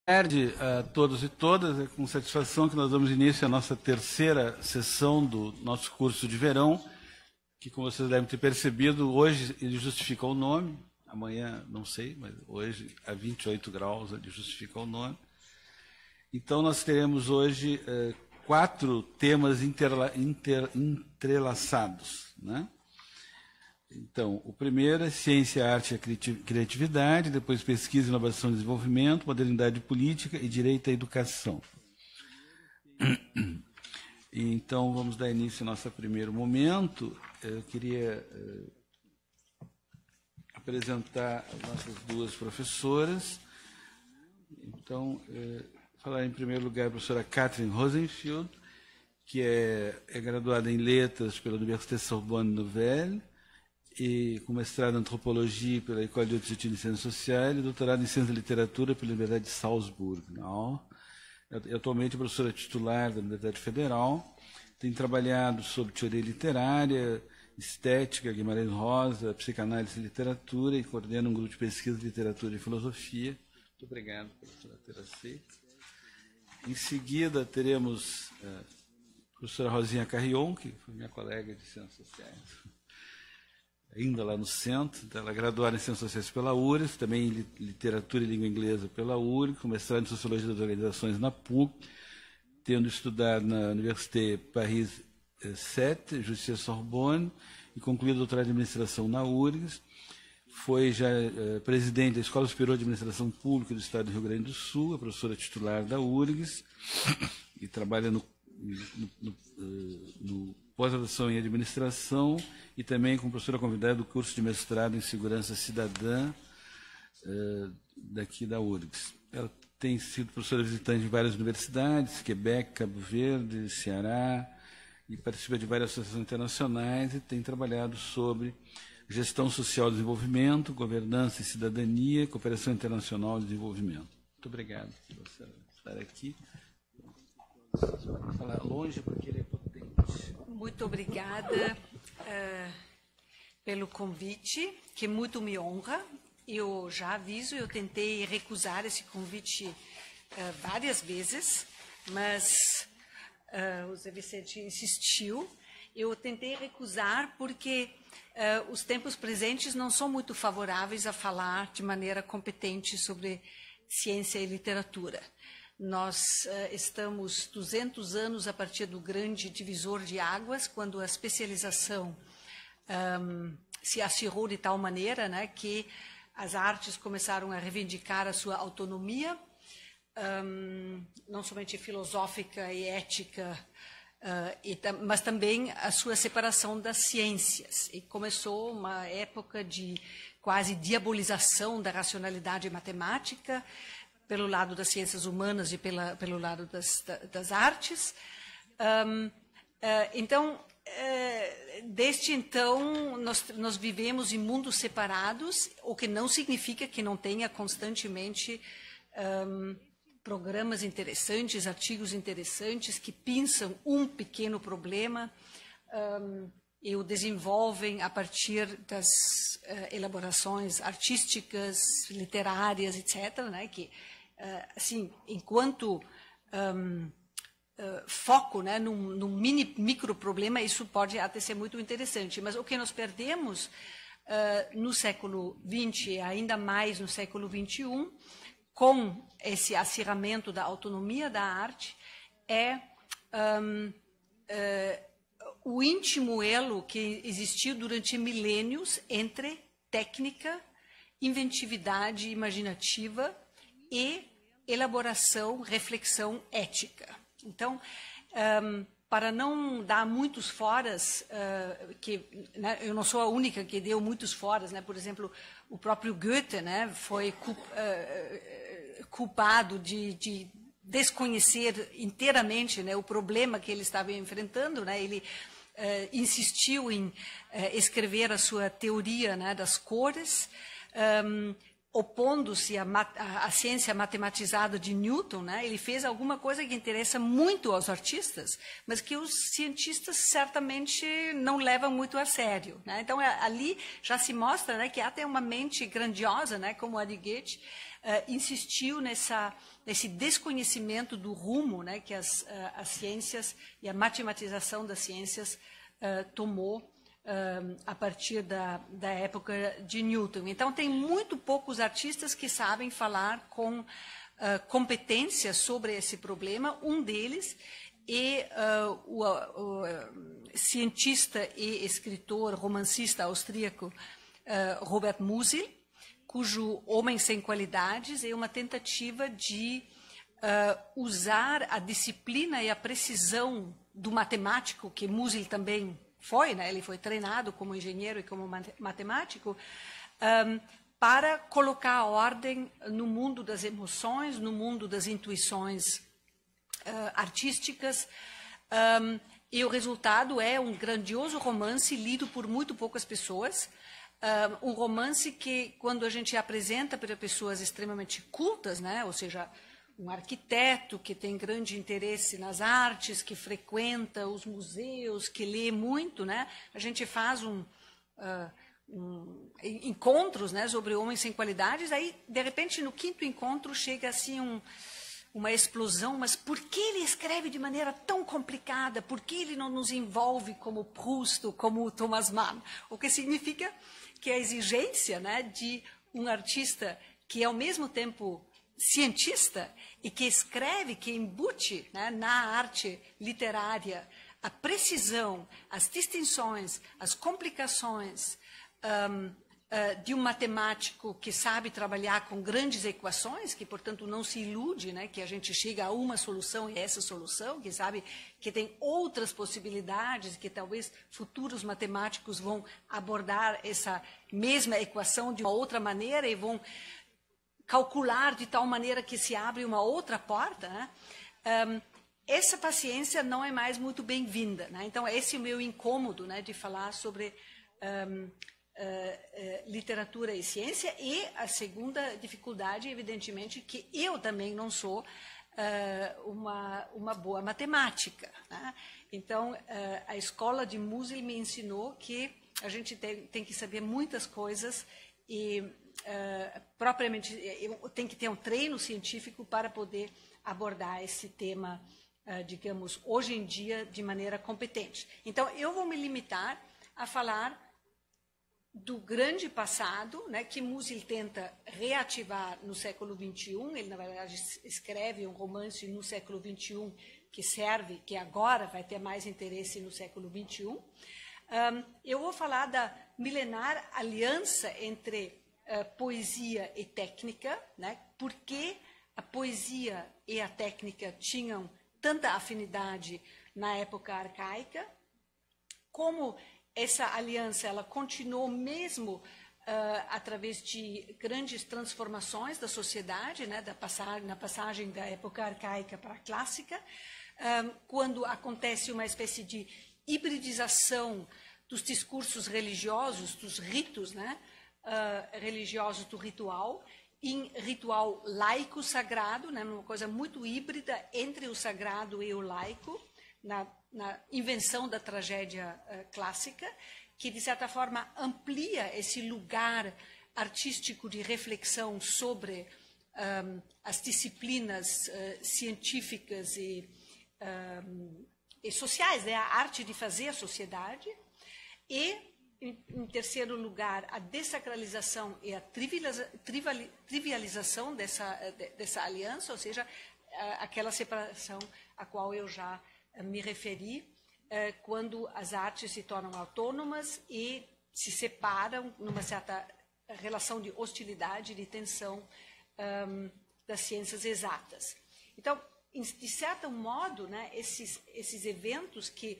Boa tarde a todos e todas. É com satisfação que nós damos início à nossa terceira sessão do nosso curso de verão, que, como vocês devem ter percebido, hoje ele justifica o nome, amanhã não sei, mas hoje a 28 graus ele justifica o nome. Então nós teremos hoje 4 temas entrelaçados, né? Então, o primeiro é ciência, arte e criatividade, depois pesquisa, inovação e desenvolvimento, modernidade política e direito à educação. Então, vamos dar início ao nosso primeiro momento. Eu queria apresentar as nossas duas professoras. Então, falar em primeiro lugar a professora Catherine Rosenfield, que é graduada em letras pela Université Sorbonne Nouvelle, e com mestrado em antropologia pela École de Haute Études de Ciências Sociais e doutorado em ciência e literatura pela Universidade de Salzburg. É atualmente professora titular da Universidade Federal, tem trabalhado sobre teoria literária, estética, Guimarães Rosa, psicanálise e literatura, e coordena um grupo de pesquisa de literatura e filosofia. Muito obrigado por ter aceito. Em seguida, teremos a professora Rosinha Carrion, que foi minha colega de Ciências Sociais, ainda lá no centro. Então, ela é graduada em Ciências Sociais pela URGS, também em Literatura e Língua Inglesa pela URGS, com mestrado em Sociologia das Organizações na PUC, tendo estudado na Université Paris 7, Justiça Sorbonne, e concluído doutorado em Administração na URGS. Foi já presidente da Escola Superior de Administração Pública do Estado do Rio Grande do Sul, é professora titular da URGS, e trabalha no pós-graduação em administração e também como professora convidada do curso de mestrado em segurança cidadã daqui da URGS. Ela tem sido professora visitante em várias universidades, Quebec, Cabo Verde, Ceará, e participa de várias associações internacionais e tem trabalhado sobre gestão social e desenvolvimento, governança e cidadania, cooperação internacional e desenvolvimento. Muito obrigado por você estar aqui. Vou falar longe porque ele é potente. Muito obrigada pelo convite, que muito me honra. Eu já aviso, eu tentei recusar esse convite várias vezes, mas o Zé Vicente insistiu. Eu tentei recusar porque os tempos presentes não são muito favoráveis a falar de maneira competente sobre ciência e literatura. Nós estamos 200 anos a partir do grande divisor de águas, quando a especialização se acirrou de tal maneira, né, que as artes começaram a reivindicar a sua autonomia, não somente filosófica e ética, mas também a sua separação das ciências. E começou uma época de quase diabolização da racionalidade matemática, pelo lado das ciências humanas e pelo lado das artes. Então, desde então, nós vivemos em mundos separados, o que não significa que não tenha constantemente programas interessantes, artigos interessantes, que pensam um pequeno problema e o desenvolvem a partir das elaborações artísticas, literárias, etc., né, que assim, enquanto foco, né, num micro problema, isso pode até ser muito interessante. Mas o que nós perdemos no século XX e ainda mais no século XXI, com esse acirramento da autonomia da arte, é o íntimo elo que existiu durante milênios entre técnica, inventividade imaginativa e elaboração, reflexão ética. Então, para não dar muitos foras, né, eu não sou a única que deu muitos foras, né, por exemplo, o próprio Goethe, né, foi culpado de desconhecer inteiramente, né, o problema que ele estava enfrentando, né, ele insistiu em escrever a sua teoria, né, das cores, opondo-se à ciência matematizada de Newton, né? Ele fez alguma coisa que interessa muito aos artistas, mas que os cientistas certamente não levam muito a sério, né? Então, ali já se mostra, né, que até uma mente grandiosa, né, como a de Goethe, insistiu nesse desconhecimento do rumo, né, que as ciências e a matematização das ciências tomou a partir da época de Newton. Então, tem muito poucos artistas que sabem falar com competência sobre esse problema. Um deles é o cientista e escritor, romancista austríaco Robert Musil, cujo Homem Sem Qualidades é uma tentativa de usar a disciplina e a precisão do matemático, que Musil também foi, né? Ele foi treinado como engenheiro e como matemático, para colocar ordem no mundo das emoções, no mundo das intuições artísticas, e o resultado é um grandioso romance lido por muito poucas pessoas, um romance que, quando a gente apresenta para pessoas extremamente cultas, né, ou seja, um arquiteto que tem grande interesse nas artes, que frequenta os museus, que lê muito, né, a gente faz encontros, né, sobre Homens Sem Qualidades, aí, de repente, no quinto encontro, chega assim uma explosão, mas por que ele escreve de maneira tão complicada? Por que ele não nos envolve como Proust, como Thomas Mann? O que significa que a exigência, né, de um artista que é ao mesmo tempo cientista e que escreve, que embute, né, na arte literária a precisão, as distinções, as complicações de um matemático que sabe trabalhar com grandes equações, que, portanto, não se ilude, né, que a gente chega a uma solução e essa solução, que sabe que tem outras possibilidades, que talvez futuros matemáticos vão abordar essa mesma equação de uma outra maneira e vão calcular de tal maneira que se abre uma outra porta, né? Essa paciência não é mais muito bem-vinda, né? Então, esse é o meu incômodo, né, de falar sobre literatura e ciência. E a segunda dificuldade, evidentemente, que eu também não sou uma boa matemática, né? Então, a escola de Musil me ensinou que a gente tem que saber muitas coisas e propriamente tem que ter um treino científico para poder abordar esse tema, digamos, hoje em dia de maneira competente. Então, eu vou me limitar a falar do grande passado, né, que Musil tenta reativar no século XXI. Ele, na verdade, escreve um romance no século XXI que agora vai ter mais interesse no século XXI. Eu vou falar da milenar aliança entre poesia e técnica, né? Por que a poesia e a técnica tinham tanta afinidade na época arcaica, como essa aliança ela continuou mesmo através de grandes transformações da sociedade, né? Na passagem da época arcaica para a clássica, quando acontece uma espécie de hibridização dos discursos religiosos, dos ritos, né, religiosos do ritual, em ritual laico sagrado, né, uma coisa muito híbrida entre o sagrado e o laico, na invenção da tragédia clássica, que, de certa forma, amplia esse lugar artístico de reflexão sobre as disciplinas científicas e sociais, né, a arte de fazer a sociedade. E, em terceiro lugar, a dessacralização e a trivialização dessa aliança, ou seja, aquela separação a qual eu já me referi, quando as artes se tornam autônomas e se separam numa certa relação de hostilidade, de tensão das ciências exatas. Então, de certo modo, né, esses eventos que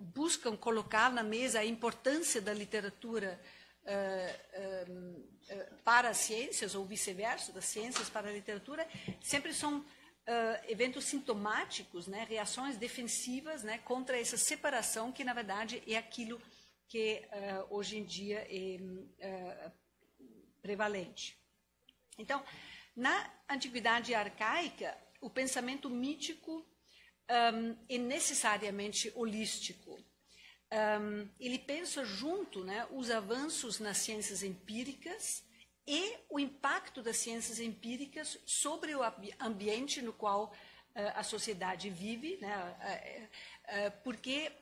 buscam colocar na mesa a importância da literatura para as ciências, ou vice-versa, das ciências para a literatura, sempre são eventos sintomáticos, né, reações defensivas, né, contra essa separação que, na verdade, é aquilo que hoje em dia é prevalente. Então, na antiguidade arcaica, o pensamento mítico é necessariamente holístico. Ele pensa junto, né, os avanços nas ciências empíricas e o impacto das ciências empíricas sobre o ambiente no qual a sociedade vive, né? Porque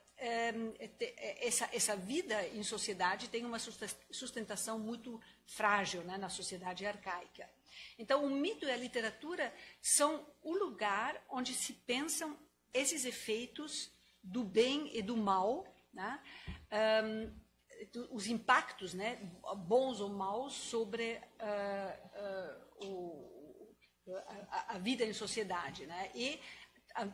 essa vida em sociedade tem uma sustentação muito frágil, né, na sociedade arcaica. Então, o mito e a literatura são o lugar onde se pensam esses efeitos do bem e do mal, né, os impactos, né, bons ou maus, sobre a vida em sociedade, né, e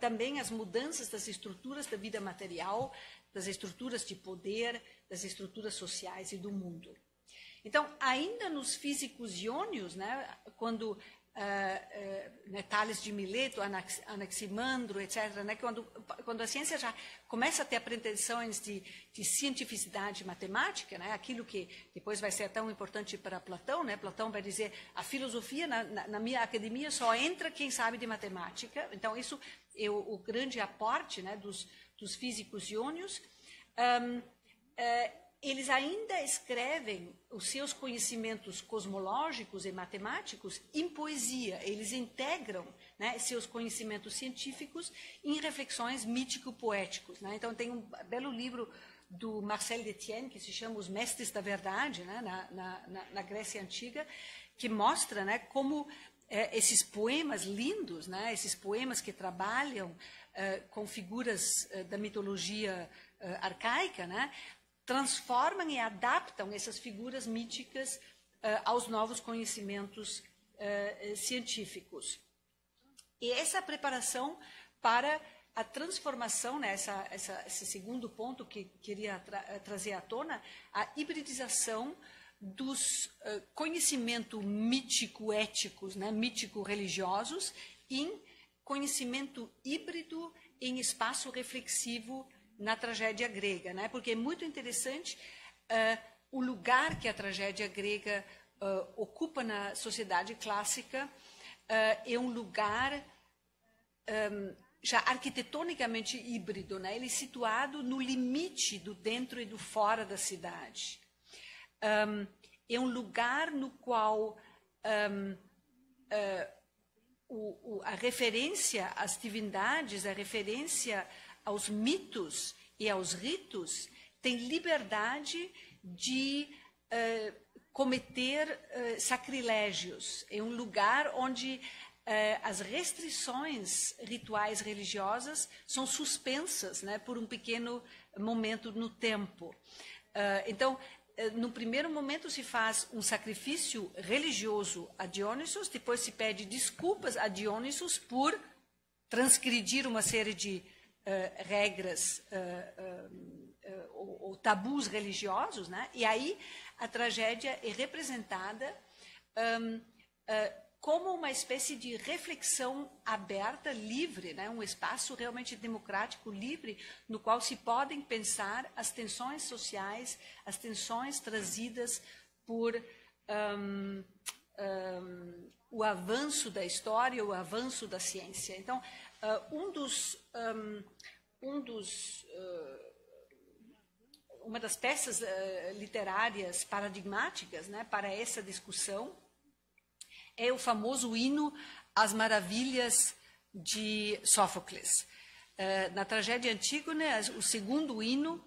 também as mudanças das estruturas da vida material, das estruturas de poder, das estruturas sociais e do mundo. Então, ainda nos físicos iônios, né, quando Tales de Mileto, Anaximandro, etc., né, quando a ciência já começa a ter pretensões de cientificidade matemática, né, aquilo que depois vai ser tão importante para Platão, né, Platão vai dizer, a filosofia na minha academia só entra quem sabe de matemática. Então, isso é o grande aporte, né, dos físicos iônios. Eles ainda escrevem os seus conhecimentos cosmológicos e matemáticos em poesia. Eles integram, né, seus conhecimentos científicos em reflexões mítico-poéticos, né? Então, tem um belo livro do Marcel Détienne, que se chama Os Mestres da Verdade, né, na Grécia Antiga, que mostra, né, como esses poemas lindos, né, esses poemas que trabalham com figuras da mitologia arcaica, né, transformam e adaptam essas figuras míticas aos novos conhecimentos científicos. E essa preparação para a transformação, né, esse segundo ponto que queria trazer à tona, a hibridização dos conhecimentos mítico-éticos, né, mítico-religiosos, em conhecimento híbrido em espaço reflexivo na tragédia grega, né? Porque é muito interessante o lugar que a tragédia grega ocupa na sociedade clássica. É um lugar já arquitetonicamente híbrido, né? Ele é situado no limite do dentro e do fora da cidade. É um lugar no qual a referência às divindades, a referência aos mitos e aos ritos, tem liberdade de cometer sacrilégios. É um lugar onde as restrições rituais religiosas são suspensas, né, por um pequeno momento no tempo. Então, no primeiro momento se faz um sacrifício religioso a Dionysos, depois se pede desculpas a Dionysos por transgredir uma série de regras ou tabus religiosos, né? E aí a tragédia é representada como uma espécie de reflexão aberta, livre, né? Um espaço realmente democrático, livre, no qual se podem pensar as tensões sociais, as tensões trazidas por o avanço da história, o avanço da ciência. Então, uma das peças literárias paradigmáticas, né, para essa discussão é o famoso hino às maravilhas de Sófocles. Na tragédia Antígona, o segundo hino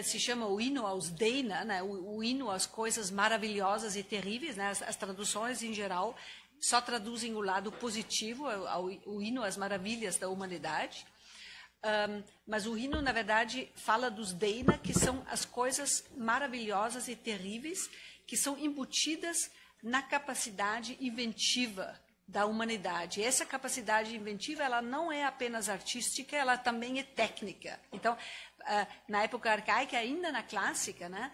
se chama o hino aos Deina, né, o hino às coisas maravilhosas e terríveis, né, as traduções em geral só traduzem o lado positivo, o hino às maravilhas da humanidade. Mas o hino, na verdade, fala dos Deina, que são as coisas maravilhosas e terríveis, que são embutidas na capacidade inventiva da humanidade. E essa capacidade inventiva, ela não é apenas artística, ela também é técnica. Então, na época arcaica, ainda na clássica, né,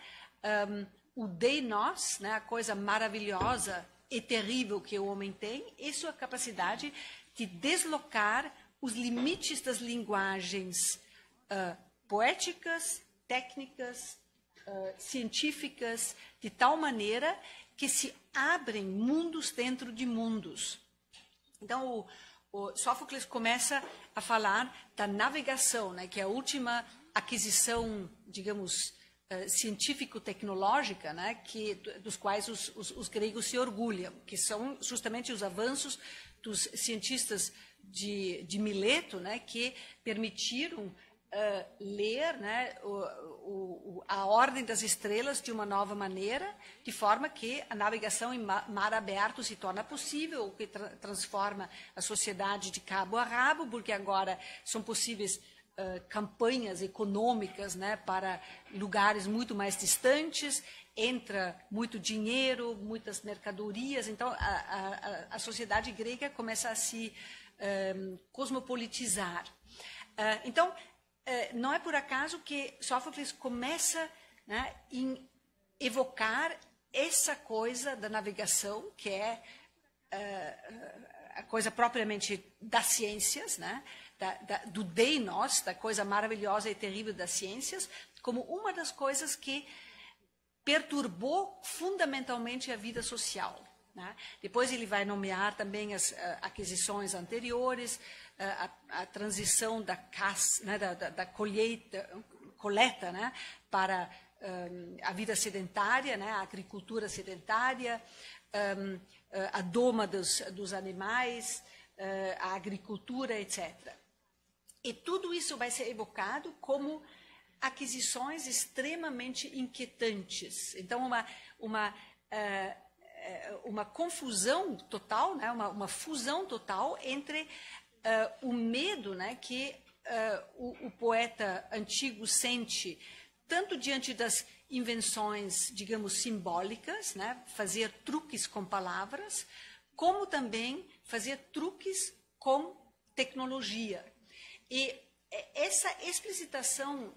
o Deinos, né, a coisa maravilhosa e terrível que o homem tem, é sua capacidade de deslocar os limites das linguagens poéticas, técnicas, científicas, de tal maneira que se abrem mundos dentro de mundos. Então, o Sófocles começa a falar da navegação, né, que é a última aquisição, digamos, científico-tecnológica, né, dos quais os gregos se orgulham, que são justamente os avanços dos cientistas de Mileto, né, que permitiram ler, né, a ordem das estrelas de uma nova maneira, de forma que a navegação em mar aberto se torna possível, o que transforma a sociedade de cabo a rabo, porque agora são possíveis campanhas econômicas, né, para lugares muito mais distantes, entra muito dinheiro, muitas mercadorias, então a sociedade grega começa a se cosmopolitizar. Então, não é por acaso que Sófocles começa, né, em evocar essa coisa da navegação, que é a coisa propriamente das ciências, né, do deinos, da coisa maravilhosa e terrível das ciências, como uma das coisas que perturbou fundamentalmente a vida social. Né? Depois ele vai nomear também as aquisições anteriores, a transição da caça, né, da coleta, né, para a vida sedentária, né, a agricultura sedentária, a doma dos animais, a agricultura, etc. E tudo isso vai ser evocado como aquisições extremamente inquietantes. Então, uma confusão total, né, uma fusão total entre o medo, né, que o poeta antigo sente tanto diante das invenções, digamos, simbólicas, né, fazer truques com palavras, como também fazer truques com tecnologia. E essa explicitação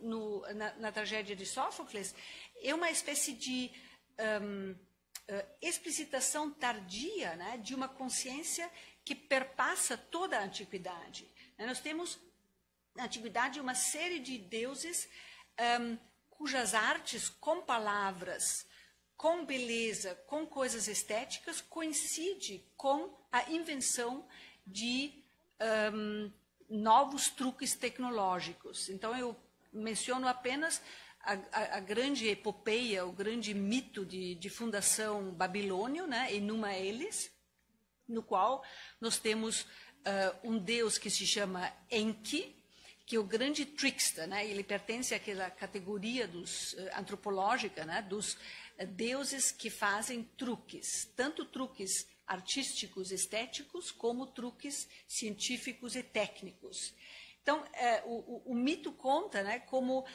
na tragédia de Sófocles é uma espécie de explicitação tardia, né, de uma consciência que perpassa toda a antiguidade. Nós temos na antiguidade uma série de deuses cujas artes com palavras, com beleza, com coisas estéticas, coincide com a invenção de novos truques tecnológicos. Então, eu menciono apenas a grande epopeia, o grande mito de fundação babilônio, né, Enuma Elis, no qual nós temos um deus que se chama Enki, que é o grande trickster, né, ele pertence àquela categoria antropológica, né, dos deuses que fazem truques, tanto truques artísticos, estéticos, como truques científicos e técnicos. Então, o mito conta, né, como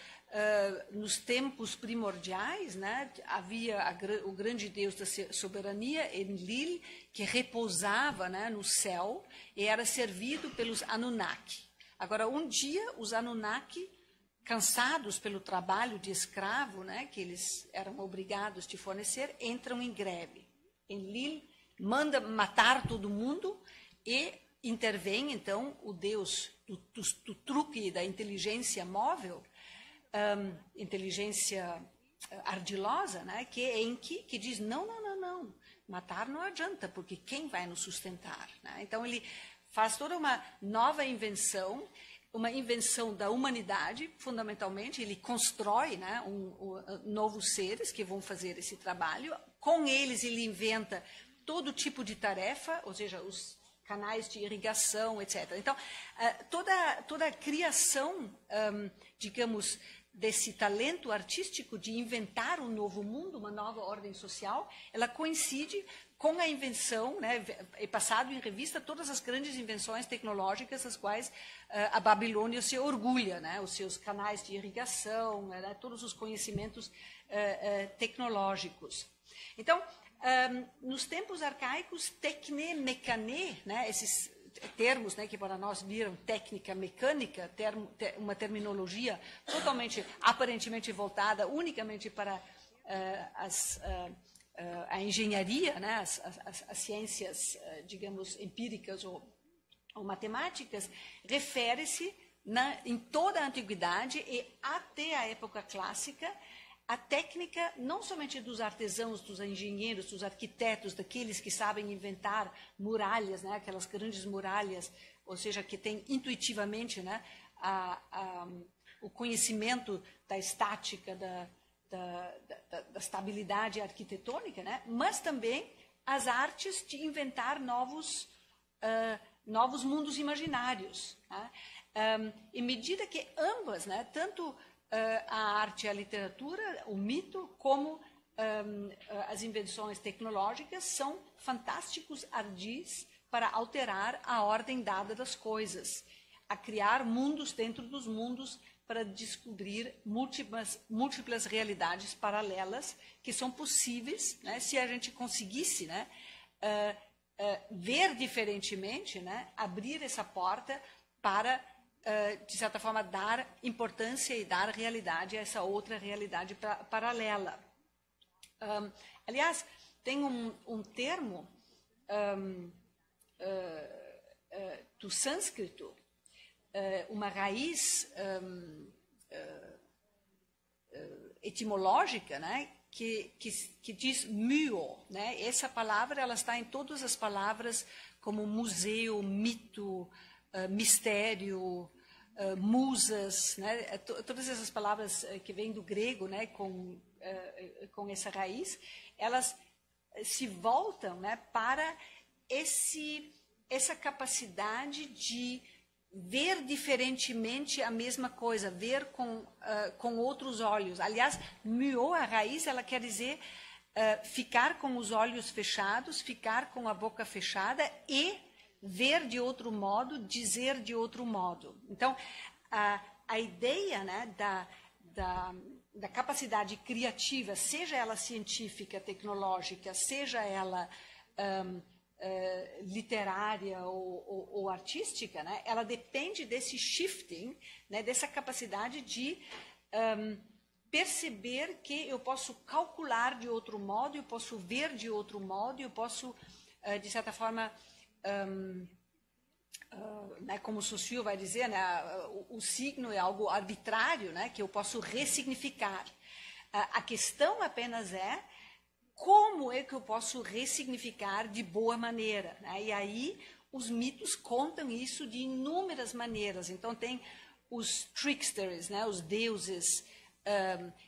nos tempos primordiais, né, havia o grande deus da soberania, Enlil, que repousava, né, no céu e era servido pelos Anunnaki. Agora, um dia, os Anunnaki, cansados pelo trabalho de escravo, né, que eles eram obrigados de fornecer, entram em greve. Enlil manda matar todo mundo e intervém, então, o deus do truque da inteligência móvel, inteligência ardilosa, né, que é Enki, que diz, não, matar não adianta, porque quem vai nos sustentar? Né? Então, ele faz toda uma nova invenção, uma invenção da humanidade, fundamentalmente, ele constrói, né, novos seres que vão fazer esse trabalho, com eles ele inventa todo tipo de tarefa, ou seja, os canais de irrigação, etc. Então, toda a criação, digamos, desse talento artístico de inventar um novo mundo, uma nova ordem social, ela coincide com a invenção, né, é passado em revista todas as grandes invenções tecnológicas das quais a Babilônia se orgulha, né, os seus canais de irrigação, né, todos os conhecimentos tecnológicos. Então, nos tempos arcaicos, tecne, mecané, né, esses termos, né, que para nós viram técnica, mecânica, uma terminologia totalmente, aparentemente voltada unicamente para a engenharia, né, as ciências, digamos, empíricas ou matemáticas, refere-se em toda a antiguidade e até a época clássica a técnica não somente dos artesãos, dos engenheiros, dos arquitetos, daqueles que sabem inventar muralhas, né, aquelas grandes muralhas, ou seja, que têm intuitivamente, né, o conhecimento da estática, da estabilidade arquitetônica, né? Mas também as artes de inventar novos mundos imaginários. Né? Em medida que ambas, né, tanto a arte e a literatura, o mito, como as invenções tecnológicas, são fantásticos ardis para alterar a ordem dada das coisas, a criar mundos dentro dos mundos, para descobrir múltiplas realidades paralelas que são possíveis, né, se a gente conseguisse, né, ver diferentemente, né, abrir essa porta para, de certa forma, dar importância e dar realidade a essa outra realidade paralela. Aliás, tem um termo do sânscrito, uma raiz etimológica, né, que diz myo, né? Essa palavra ela está em todas as palavras como museu, mito, mistério, musas, né? Todas essas palavras que vêm do grego, né, com essa raiz, elas se voltam, né, para essa capacidade de ver diferentemente a mesma coisa, ver com outros olhos. Aliás, myo, a raiz, ela quer dizer ficar com os olhos fechados, ficar com a boca fechada e ver de outro modo, dizer de outro modo. Então, a ideia, né, da capacidade criativa, seja ela científica, tecnológica, seja ela literária ou artística, né, ela depende desse shifting, né, dessa capacidade de perceber que eu posso calcular de outro modo, eu posso ver de outro modo, eu posso, de certa forma, né, como o Saussure vai dizer, né, o signo é algo arbitrário, né, que eu posso ressignificar. A questão apenas é como é que eu posso ressignificar de boa maneira, né? E aí os mitos contam isso de inúmeras maneiras. Então tem os tricksters, né, os deuses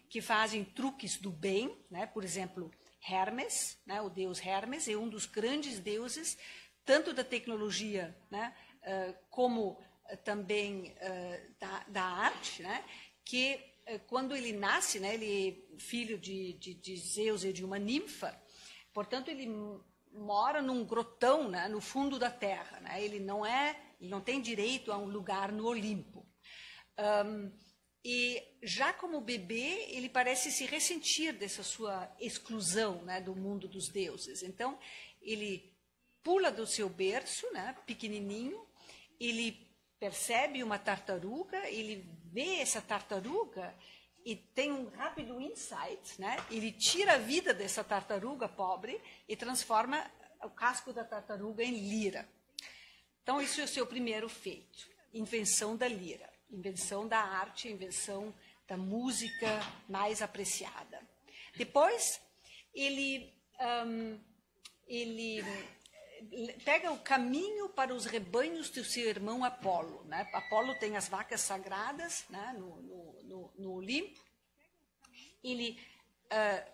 que fazem truques do bem, né? Por exemplo, Hermes, né, o deus Hermes é um dos grandes deuses, tanto da tecnologia, né, como também da arte, né, que quando ele nasce, né, ele é filho de Zeus e de uma ninfa, portanto ele mora num grotão, né, no fundo da terra, né, ele não tem direito a um lugar no Olimpo. E já como bebê, ele parece se ressentir dessa sua exclusão, né, do mundo dos deuses. Então, ele pula do seu berço, né, pequenininho, ele percebe uma tartaruga, ele vê essa tartaruga e tem um rápido insight, né? Ele tira a vida dessa tartaruga pobre e transforma o casco da tartaruga em lira. Então, isso é o seu primeiro feito, invenção da lira, invenção da arte, invenção da música mais apreciada. Depois, ele pega o caminho para os rebanhos do seu irmão Apolo, né? Apolo tem as vacas sagradas, né, no Olimpo. Ele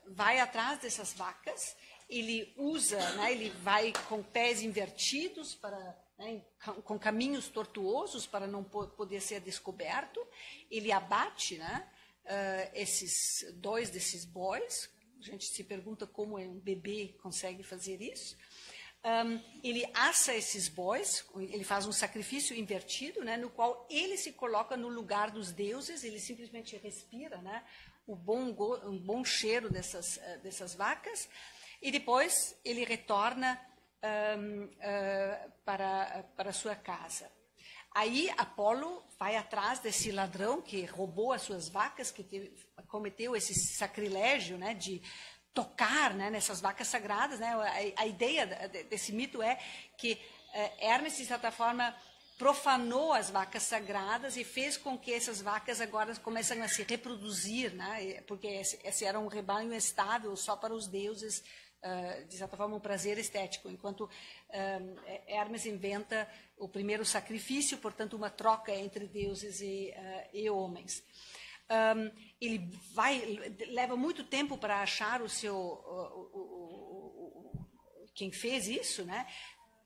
vai atrás dessas vacas, ele usa, né, ele vai com pés invertidos, né, com caminhos tortuosos para não poder ser descoberto. Ele abate, né, dois desses bois. A gente se pergunta como um bebê consegue fazer isso. Ele assa esses bois, ele faz um sacrifício invertido, né, no qual ele se coloca no lugar dos deuses, ele simplesmente respira, né, um bom cheiro dessas vacas, e depois ele retorna para sua casa. Aí Apolo vai atrás desse ladrão que roubou as suas vacas, que cometeu esse sacrilégio, né, de tocar, né, nessas vacas sagradas, né? A ideia desse mito é que Hermes, de certa forma, profanou as vacas sagradas e fez com que essas vacas agora comecem a se reproduzir, né? Porque esse era um rebanho estável só para os deuses, de certa forma, um prazer estético, enquanto Hermes inventa o primeiro sacrifício, portanto, uma troca entre deuses e homens. ele leva muito tempo para achar quem fez isso, né?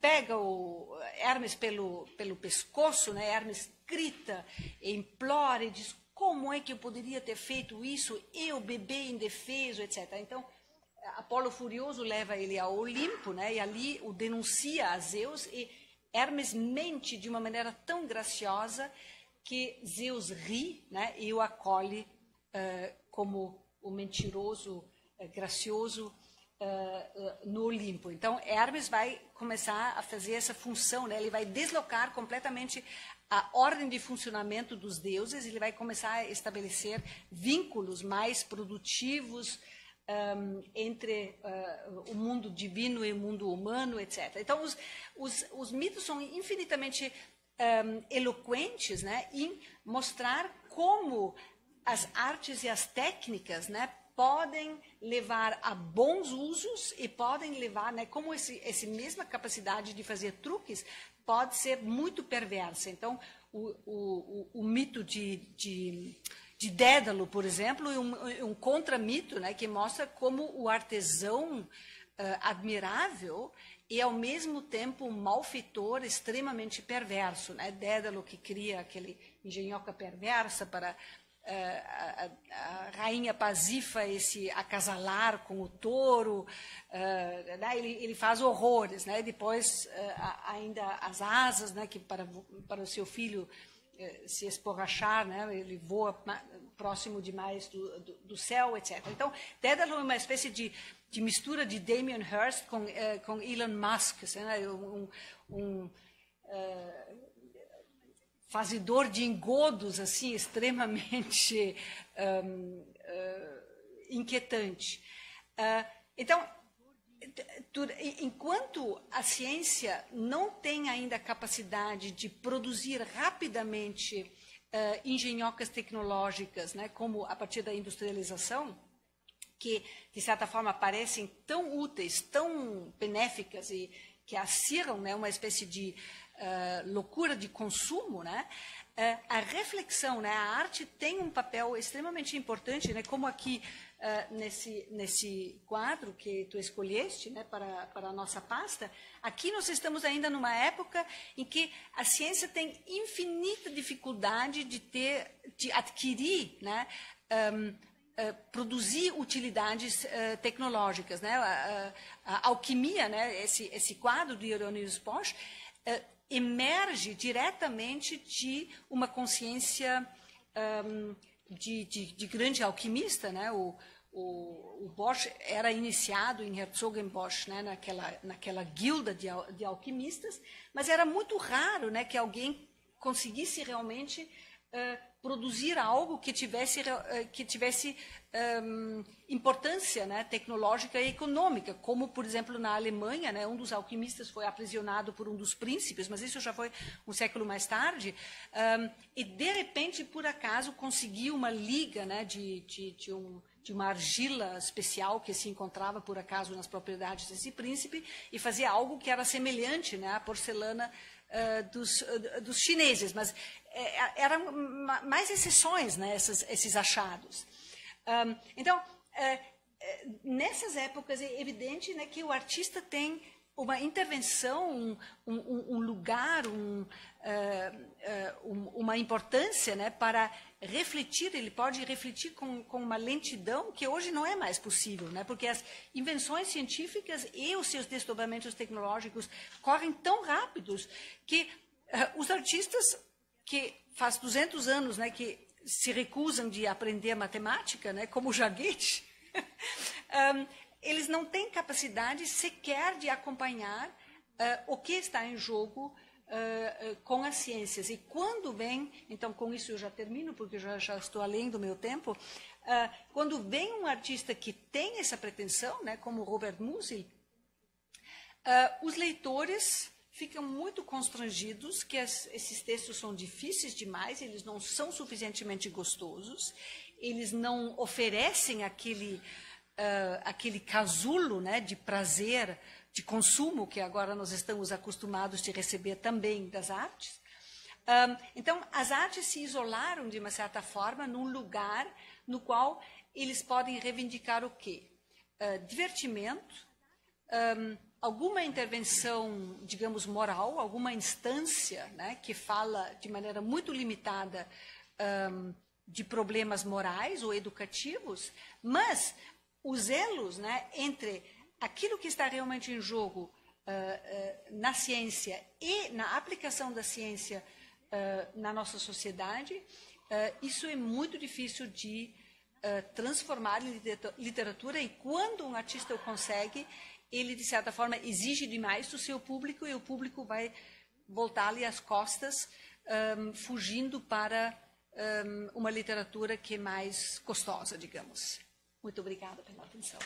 Pega o Hermes pelo pescoço, né? Hermes grita, implora e diz: como é que eu poderia ter feito isso? Eu, bebê indefeso, etc. Então, Apolo furioso leva ele ao Olimpo, né? E ali o denuncia a Zeus, e Hermes mente de uma maneira tão graciosa que Zeus ri, né? E o acolhe como o mentiroso gracioso no Olimpo. Então, Hermes vai começar a fazer essa função, né? Ele vai deslocar completamente a ordem de funcionamento dos deuses, ele vai começar a estabelecer vínculos mais produtivos entre o mundo divino e o mundo humano, etc. Então, os mitos são infinitamente eloquentes, né, em mostrar como as artes e as técnicas, né, podem levar a bons usos e podem levar, né, como essa mesma capacidade de fazer truques pode ser muito perversa. Então, o mito de Dédalo, por exemplo, é um contramito, né, que mostra como o artesão admirável e, ao mesmo tempo, um malfeitor extremamente perverso, né? Dédalo que cria aquele engenhoca perversa para a rainha Pasífae se acasalar com o touro, né? Ele faz horrores, né? Depois ainda as asas, né, que para o seu filho se esborrachar, né? Ele voa próximo demais do céu, etc. Então, Dédalo é uma espécie de mistura de Damien Hirst com Elon Musk, né? Fazedor de engodos assim extremamente inquietante. Então, enquanto a ciência não tem ainda a capacidade de produzir rapidamente engenhocas tecnológicas, né, como a partir da industrialização, que de certa forma parecem tão úteis, tão benéficas e que acirram, né, uma espécie de loucura de consumo, né? A reflexão, né, a arte tem um papel extremamente importante, né, como aqui nesse quadro que tu escolheste, né, para a nossa pasta. Aqui nós estamos ainda numa época em que a ciência tem infinita dificuldade de adquirir, né, produzir utilidades tecnológicas, né? A alquimia, né, esse quadro de Hieronymus Bosch, emerge diretamente de uma consciência de grande alquimista, né? O Bosch era iniciado em Herzogenbosch, né? naquela guilda de alquimistas, mas era muito raro, né, que alguém conseguisse realmente produzir algo que tivesse importância, né, tecnológica e econômica, como, por exemplo, na Alemanha, né, um dos alquimistas foi aprisionado por um dos príncipes, mas isso já foi um século mais tarde, e, de repente, por acaso, conseguiu uma liga, né, de uma argila especial que se encontrava, por acaso, nas propriedades desse príncipe, e fazia algo que era semelhante, né, à porcelana dos chineses, mas eram mais exceções, né, esses achados. Então, nessas épocas é evidente, né, que o artista tem uma intervenção, um lugar, uma importância, né, para refletir. Ele pode refletir com uma lentidão que hoje não é mais possível, né, porque as invenções científicas e os seus desdobramentos tecnológicos correm tão rápidos que os artistas que faz 200 anos, né, que se recusam de aprender matemática, né, como o Jarguete, eles não têm capacidade sequer de acompanhar o que está em jogo com as ciências. E quando vem, então com isso eu já termino, porque já estou além do meu tempo, quando vem um artista que tem essa pretensão, né, como Robert Musil, os leitores ficam muito constrangidos que esses textos são difíceis demais, eles não são suficientemente gostosos, eles não oferecem aquele casulo, né, de prazer, de consumo, que agora nós estamos acostumados a receber também das artes. Então, as artes se isolaram, de uma certa forma, num lugar no qual eles podem reivindicar o quê? Divertimento, alguma intervenção, digamos, moral, alguma instância, né, que fala de maneira muito limitada de problemas morais ou educativos, mas os elos, né, entre aquilo que está realmente em jogo na ciência e na aplicação da ciência na nossa sociedade, isso é muito difícil de transformar em literatura, e quando um artista o consegue, ele, de certa forma, exige demais do seu público, e o público vai voltar-lhe as costas, fugindo para uma literatura que é mais gostosa, digamos. Muito obrigada pela atenção.